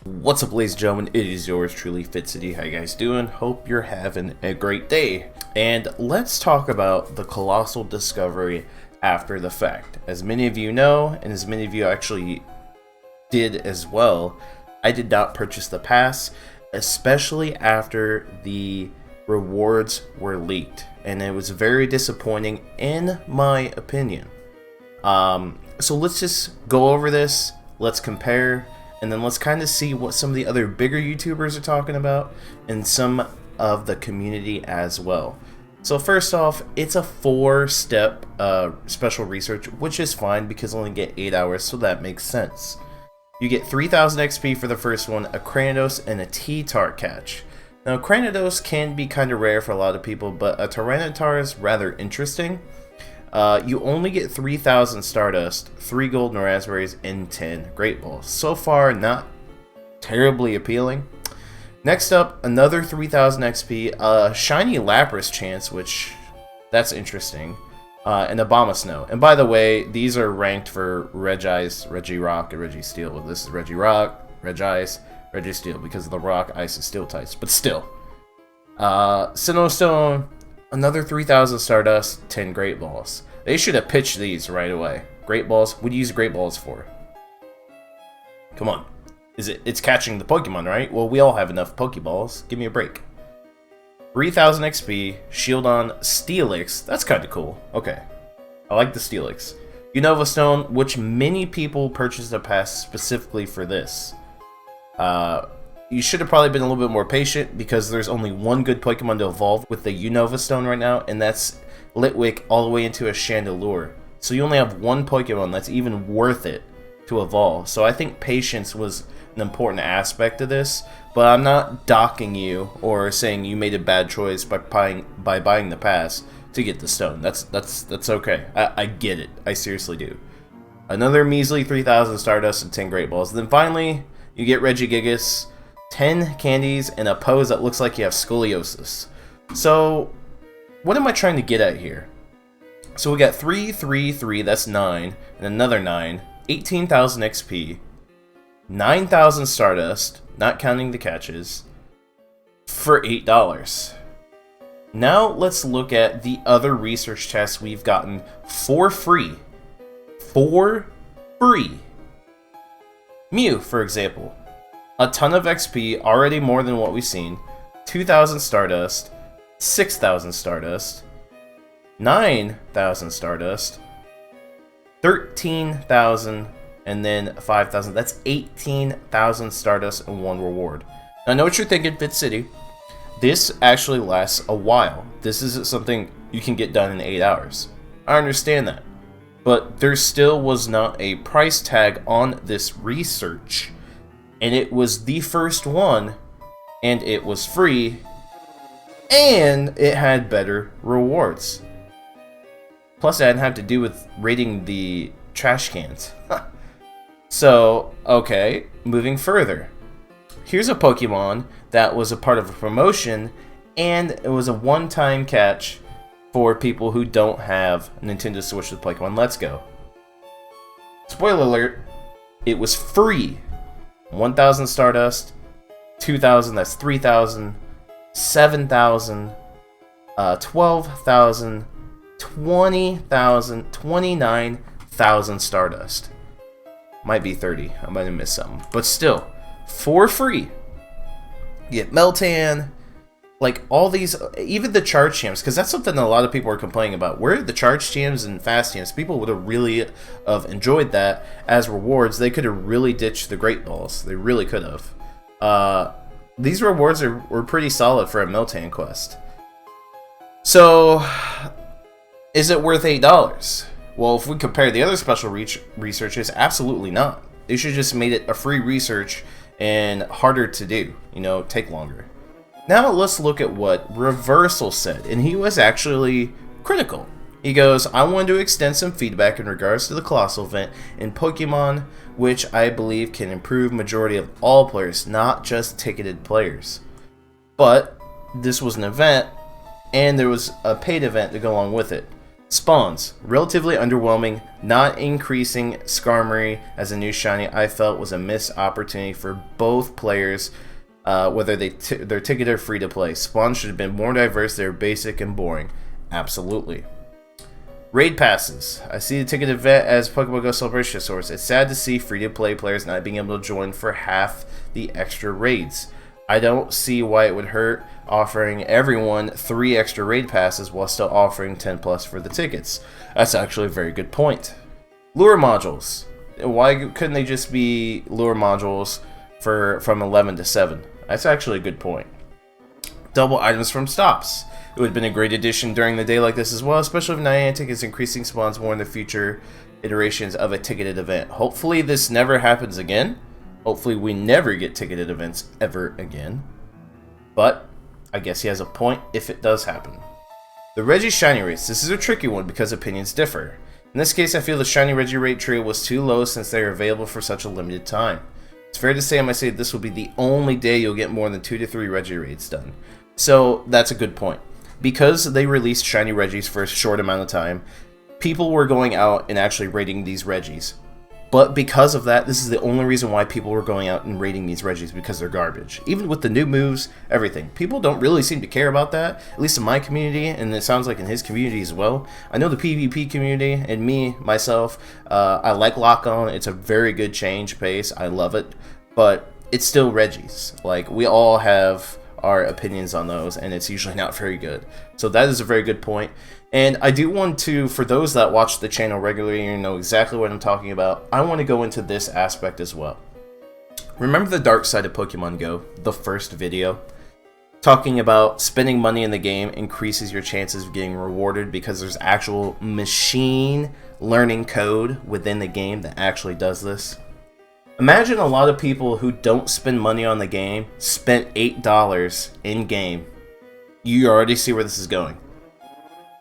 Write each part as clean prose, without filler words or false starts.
What's up, ladies and gentlemen? It is yours truly, Fitz. How you guys doing? Hope you're having a great day. And let's talk about the Colossal discovery after the fact. As many of you know, and as many of you actually did as well, I did not purchase the pass, especially after the rewards were leaked. And it was very disappointing in my opinion. So let's just go over this, let's compare, and then let's kind of see what some of the other bigger YouTubers are talking about and some of the community as well. So first off, it's a 4-step special research, which is fine because I only get 8 hours, so that makes sense. You get 3,000 XP for the first one, a Cranidos, and a T-Tart catch. Now, Cranidos can be kind of rare for a lot of people, but a Tyranitar is rather interesting. You only get 3,000 Stardust, 3 Golden Raspberries, and 10 Great Balls. So far, not terribly appealing. Next up, another 3,000 XP, a Shiny Lapras chance, which, that's interesting, and a Abomasnow. And by the way, these are ranked for Regice, Regirock, and Registeel. Well, this is Regirock, Regice, Registeel, because of the Rock, Ice, and Steel types, but still. Sinnoh, another 3,000 Stardust, 10 Great Balls. They should have pitched these right away. Great Balls, what do you use Great Balls for? Come on. It's catching the Pokemon, right? Well, we all have enough Pokeballs. Give me a break. 3,000 XP, Shieldon, Steelix. That's kind of cool. Okay. I like the Steelix. Unova Stone, which many people purchased a pass specifically for this. You should have probably been a little bit more patient because there's only one good Pokemon to evolve with the Unova Stone right now, and that's Litwick all the way into a Chandelure. So you only have one Pokemon that's even worth it to evolve. So I think patience was an important aspect of this, but I'm not docking you or saying you made a bad choice by buying the pass to get the stone. That's okay. I get it. I seriously do. Another measly 3,000 Stardust and 10 Great Balls. Then finally, you get Regigigas, 10 candies, and a pose that looks like you have scoliosis. So, what am I trying to get at here? So we got 3, 3, 3, that's 9, and another 9, 18,000 XP, 9,000 Stardust, not counting the catches, for $8. Now let's look at the other research tests we've gotten for free. For free. Mew, for example. A ton of XP, already more than what we've seen. 2,000 Stardust, 6,000 Stardust, 9,000 Stardust, 13,000, and then 5,000. That's 18,000 Stardust and 1 reward. Now, I know what you're thinking, Fitz City. This actually lasts a while. This isn't something you can get done in 8 hours. I understand that. But there still was not a price tag on this research. And it was the first one, and it was free, and it had better rewards. Plus, it didn't have to do with raiding the trash cans. So, okay, moving further. Here's a Pokemon that was a part of a promotion, and it was a one-time catch for people who don't have a Nintendo Switch with Pokemon Let's Go. Spoiler alert, it was free. 1,000 Stardust, 2,000, that's 3,000, 7,000, 12,000, 20,000, 29,000 Stardust. Might be 30, I might have missed something. But still, for free. You get Meltan, like all these, even the charge champs, because that's something that a lot of people are complaining about. Where are the charge champs and fast champs? People would have really enjoyed that as rewards. They could have really ditched the Great Balls. They really could have. These rewards were pretty solid for a Meltan quest. So, is it worth $8? Well, if we compare the other special researches, absolutely not. They should have just made it a free research and harder to do. You know, take longer. Now let's look at what Reversal said, and he was actually critical. He goes, I wanted to extend some feedback in regards to the Colossal event in Pokemon, which I believe can improve majority of all players, not just ticketed players. But this was an event, and there was a paid event to go along with it. Spawns, relatively underwhelming, not increasing Skarmory as a new shiny. I felt was a missed opportunity for both players, whether they're ticketed or free to play. Spawns should have been more diverse, they're basic and boring. Absolutely. Raid passes. I see the ticket event as Pokémon GO celebration source. It's sad to see free to play players not being able to join for half the extra raids. I don't see why it would hurt offering everyone 3 extra raid passes while still offering 10 plus for the tickets. That's actually a very good point. Lure modules. Why couldn't they just be lure modules from 11 to 7? That's actually a good point. Double items from stops. It would have been a great addition during the day like this as well, especially if Niantic is increasing spawns more in the future iterations of a ticketed event. Hopefully this never happens again. Hopefully we never get ticketed events ever again. But I guess he has a point if it does happen. The Reggie Shiny rates. This is a tricky one because opinions differ. In this case, I feel the Shiny Reggie rate trio was too low since they are available for such a limited time. It's fair to say I might say this will be the only day you'll get more than 2 to 3 Reggie raids done. So that's a good point. Because they released Shiny Reggies for a short amount of time, people were going out and actually raiding these Reggies. But because of that, this is the only reason why people were going out and raiding these Reggies, because they're garbage. Even with the new moves, everything. People don't really seem to care about that, at least in my community, and it sounds like in his community as well. I know the PvP community, and myself, I like Lock-On. It's a very good change pace. I love it. But it's still Reggies. Like, we all have our opinions on those, and it's usually not very good. So that is a very good point. And I do want to, for those that watch the channel regularly and know exactly what I'm talking about, I want to go into this aspect as well. Remember the dark side of Pokemon GO, the first video? Talking about spending money in the game increases your chances of getting rewarded because there's actual machine learning code within the game that actually does this. Imagine a lot of people who don't spend money on the game spent $8 in game. You already see where this is going.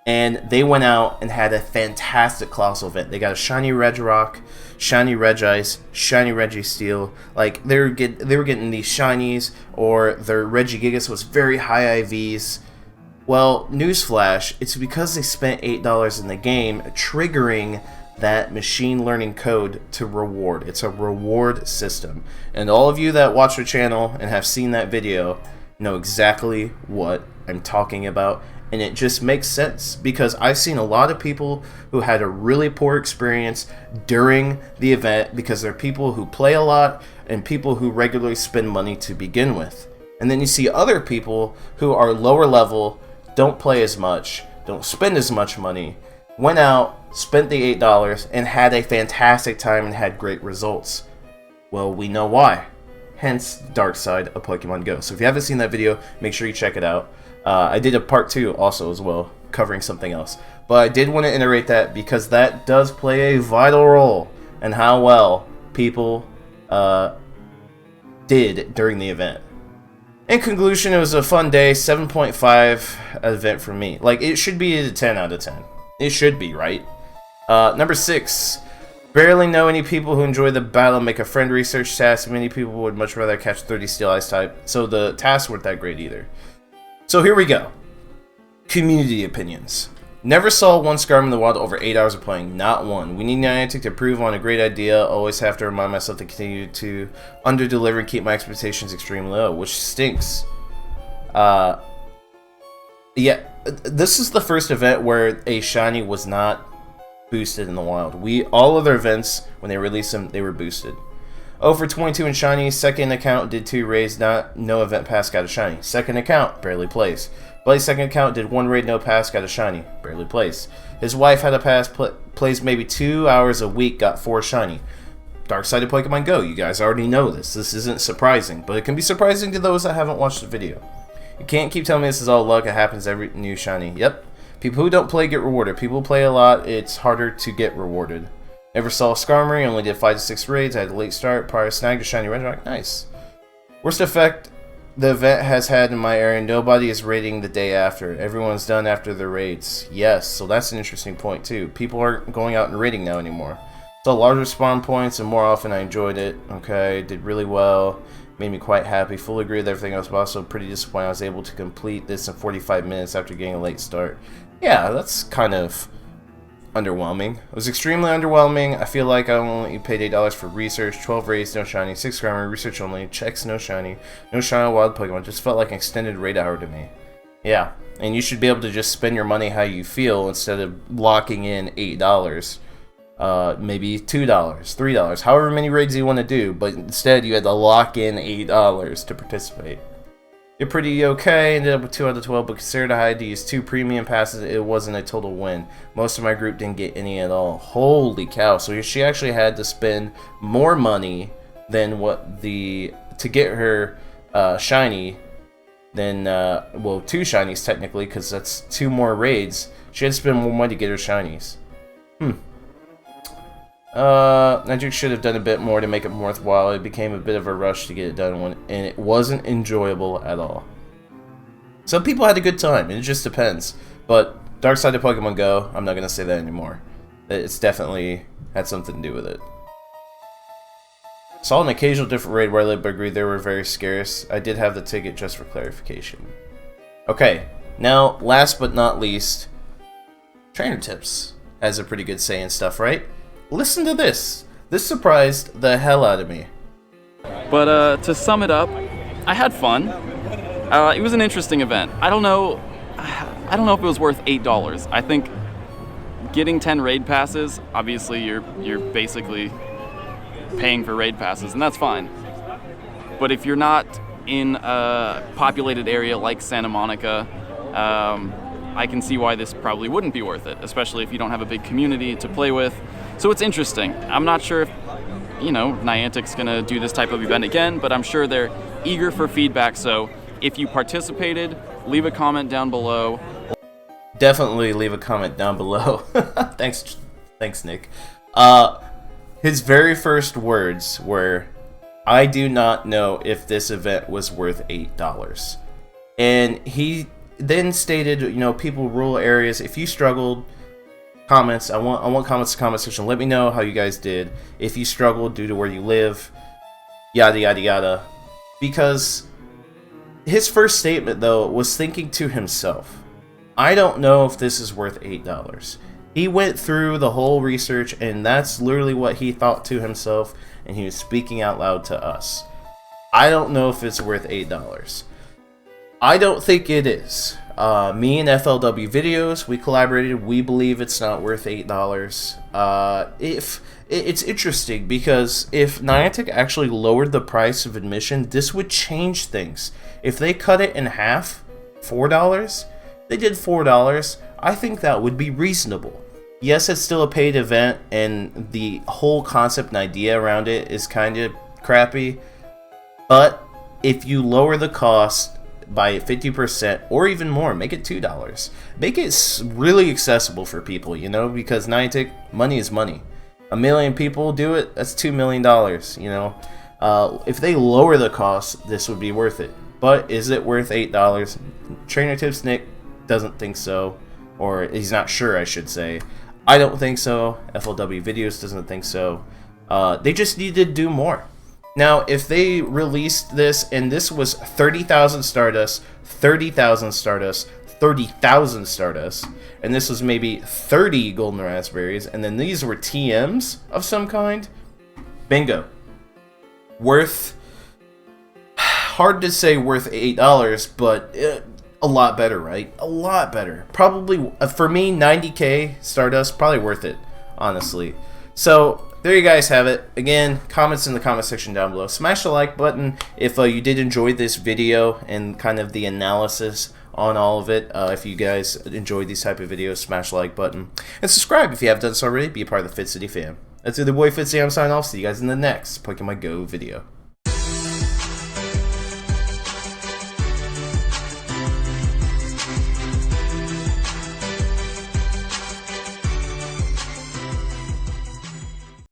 And they went out and had a fantastic Colossal event. They got a shiny Regirock, shiny Regice, shiny Registeel. Like they were getting these shinies, or their Regigigas was very high IVs. Well, newsflash, it's because they spent $8 in the game, triggering that machine learning code to reward. It's a reward system. And all of you that watch the channel and have seen that video know exactly what I'm talking about. And it just makes sense because I've seen a lot of people who had a really poor experience during the event because they're people who play a lot and people who regularly spend money to begin with. And then you see other people who are lower level, don't play as much, don't spend as much money, went out, spent the $8, and had a fantastic time and had great results. Well, we know why. Hence, dark side of Pokemon GO. So if you haven't seen that video, make sure you check it out. I did a part 2 also as well, covering something else. But I did want to iterate that because that does play a vital role in how well people did during the event. In conclusion, it was a fun day, 7.5 event for me. Like, it should be a 10 out of 10. It should be, right? Number 6. Barely know any people who enjoy the battle make a friend research task. Many people would much rather catch 30 Steel Ice type, so the tasks weren't that great either. So here we go. Community opinions. Never saw one Skarmory in the wild over 8 hours of playing. Not one. We need Niantic to improve on a great idea. Always have to remind myself to continue to under-deliver and keep my expectations extremely low, which stinks. Yeah, this is the first event where a shiny was not boosted in the wild. All other events, when they released them, they were boosted. 0 for 22 in shiny. Second account did 2 raids, no event pass, got a shiny. Second account barely plays. Blaze's second account did 1 raid, no pass, got a shiny, barely plays. His wife had a pass, plays maybe 2 hours a week, got 4 shiny. Dark side of Pokemon GO, you guys already know this. This isn't surprising, but it can be surprising to those that haven't watched the video. You can't keep telling me this is all luck, it happens every new shiny. Yep. People who don't play get rewarded. People who play a lot, it's harder to get rewarded. Never saw a Skarmory, only did 5 to 6 raids, I had a late start, prior snagged a shiny Regirock, nice. Worst effect the event has had in my area, nobody is raiding the day after. Everyone's done after their raids. Yes, so that's an interesting point too. People aren't going out and raiding now anymore. So larger spawn points and more often I enjoyed it. Okay, did really well. Made me quite happy. Fully agree with everything else, but also pretty disappointed I was able to complete this in 45 minutes after getting a late start. Yeah, that's kind of underwhelming. It was extremely underwhelming. I feel like I only paid $8 for research, 12 raids, no shiny, 6 grammar, research only, checks, no shiny, no shiny wild Pokemon. Just felt like an extended raid hour to me. Yeah, and you should be able to just spend your money how you feel instead of locking in $8. Maybe $2, $3, however many raids you want to do, but instead you had to lock in $8 to participate. Did pretty okay, ended up with 2 out of 12, but considered I had to use 2 premium passes, it wasn't a total win. Most of my group didn't get any at all. Holy cow, so she actually had to spend more money than what to get her shiny, than, well, 2 shinies technically, because that's 2 more raids. She had to spend more money to get her shinies. Niantic should have done a bit more to make it worthwhile. It became a bit of a rush to get it done, and it wasn't enjoyable at all. Some people had a good time, and it just depends. But dark side of Pokemon GO, I'm not going to say that anymore. It's definitely had something to do with it. Saw an occasional different raid where I lived, but agreed they were very scarce. I did have the ticket just for clarification. Okay, now last but not least, trainer tips has a pretty good say and stuff, right? Listen to this. This surprised the hell out of me. But to sum it up, I had fun. It was an interesting event. I don't know if it was worth $8. I think getting 10 raid passes, obviously you're basically paying for raid passes, and that's fine. But if you're not in a populated area like Santa Monica, I can see why this probably wouldn't be worth it, especially if you don't have a big community to play with. So it's interesting. I'm not sure if, Niantic's going to do this type of event again, but I'm sure they're eager for feedback. So if you participated, leave a comment down below. Definitely leave a comment down below. Thanks, Nick. His very first words were, "I do not know if this event was worth $8." And he then stated, people rural areas, if you struggled, comments, I want comments in the comment section. Let me know how you guys did. If you struggled due to where you live, yada yada yada. Because his first statement though was thinking to himself, I don't know if this is worth $8. He went through the whole research, and that's literally what he thought to himself, and he was speaking out loud to us. I don't know if it's worth $8. I don't think it is. Me and FLW Videos, we collaborated. We believe it's not worth $8. It's interesting because if Niantic actually lowered the price of admission, this would change things. If they cut it in half, $4, they did $4. I think that would be reasonable. Yes, it's still a paid event, and the whole concept and idea around it is kind of crappy. But if you lower the cost by 50% or even more, make it $2. Make it really accessible for people, because Niantic, money is money. 1 million people do it, that's $2 million, If they lower the cost, this would be worth it. But is it worth $8? Trainer Tips Nick doesn't think so, or he's not sure, I should say. I don't think so. FLW Videos doesn't think so. They just need to do more. Now, if they released this, and this was 30,000 Stardust, 30,000 Stardust, 30,000 Stardust, and this was maybe 30 Golden Raspberries, and then these were TMs of some kind, bingo. Worth, hard to say worth $8, but a lot better, right? A lot better. Probably, for me, 90k Stardust, probably worth it, honestly. So, there you guys have it. Again, comments in the comment section down below. Smash the like button if you did enjoy this video and kind of the analysis on all of it. If you guys enjoyed these type of videos, smash the like button. And subscribe if you haven't done so already. Be a part of the Fitz City fam. That's the boy Fitz. I'm signing off. See you guys in the next Pokemon GO video.